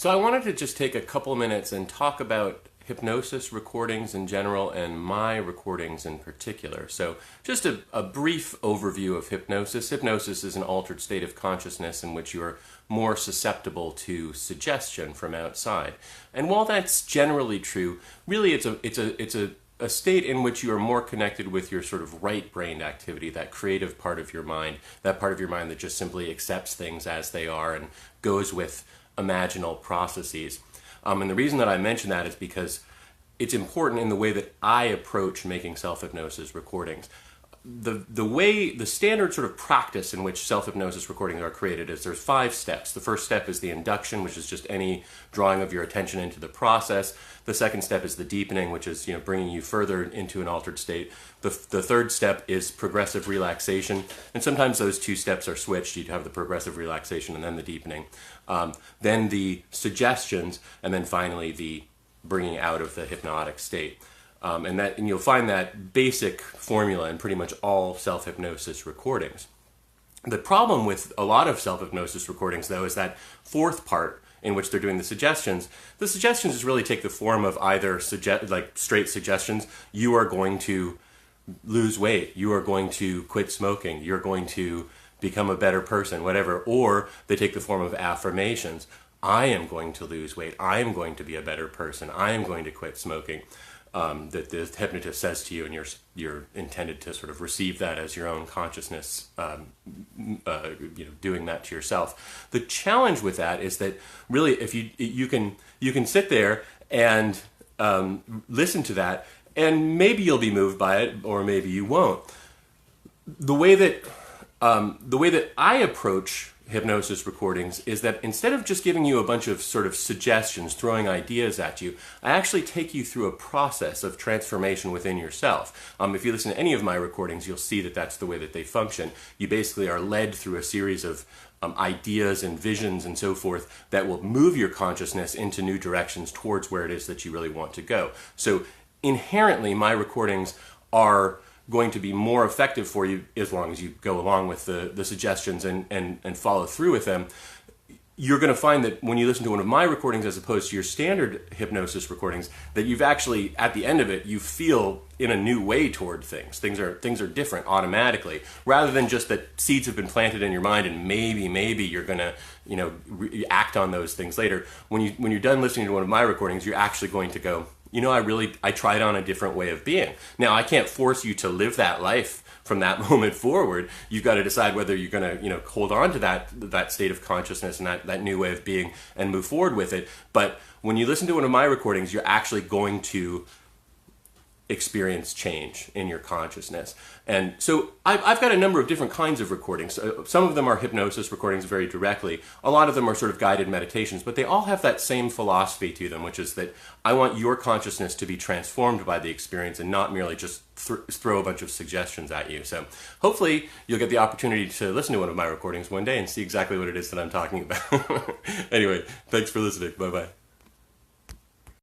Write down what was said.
So I wanted to just take a couple minutes and talk about hypnosis recordings in general and my recordings in particular. So just a brief overview of hypnosis. Hypnosis is an altered state of consciousness in which you are more susceptible to suggestion from outside. And while that's generally true, really it's a state in which you are more connected with your sort of right brain activity, that creative part of your mind, that part of your mind that just simply accepts things as they are and goes with imaginal processes. And the reason that I mention that is because it's important in the way that I approach making self-hypnosis recordings. The standard sort of practice in which self-hypnosis recordings are created is there's 5 steps. The first step is the induction, which is just any drawing of your attention into the process. The second step is the deepening, which is bringing you further into an altered state. The third step is progressive relaxation, and sometimes those 2 steps are switched. You'd have the progressive relaxation and then the deepening. Then the suggestions, and then finally the bringing out of the hypnotic state. And you'll find that basic formula in pretty much all self-hypnosis recordings. The problem with a lot of self-hypnosis recordings, though, is that fourth part in which they're doing the suggestions. The suggestions just really take the form of either straight suggestions. You are going to lose weight. You are going to quit smoking. You're going to become a better person, whatever. Or they take the form of affirmations. I am going to lose weight. I am going to be a better person. I am going to quit smoking. That the hypnotist says to you, and you're intended to sort of receive that as your own consciousness, doing that to yourself. The challenge with that is that really, if you can sit there and listen to that, and maybe you'll be moved by it, or maybe you won't. The way that I approach hypnosis recordings is that instead of just giving you a bunch of sort of suggestions, throwing ideas at you, I actually take you through a process of transformation within yourself. If you listen to any of my recordings, you'll see that that's the way that they function. You basically are led through a series of ideas and visions and so forth that will move your consciousness into new directions towards where it is that you really want to go. So inherently, my recordings are going to be more effective for you as long as you go along with the suggestions and follow through with them. You're going to find that when you listen to one of my recordings as opposed to your standard hypnosis recordings, that you've actually, at the end of it, you feel in a new way toward things. Things are different automatically, rather than just that seeds have been planted in your mind and maybe you're going to act on those things later. When you're done listening to one of my recordings, you're actually going to go, I tried on a different way of being. Now, I can't force you to live that life from that moment forward. You've got to decide whether you're going to, hold on to that state of consciousness and that new way of being and move forward with it. But when you listen to one of my recordings, you're actually going to experience change in your consciousness. And so I've got a number of different kinds of recordings. Some of them are hypnosis recordings very directly. A lot of them are sort of guided meditations, but they all have that same philosophy to them, which is that I want your consciousness to be transformed by the experience and not merely just throw a bunch of suggestions at you. So hopefully you'll get the opportunity to listen to one of my recordings one day and see exactly what it is that I'm talking about. Anyway, thanks for listening. Bye-bye.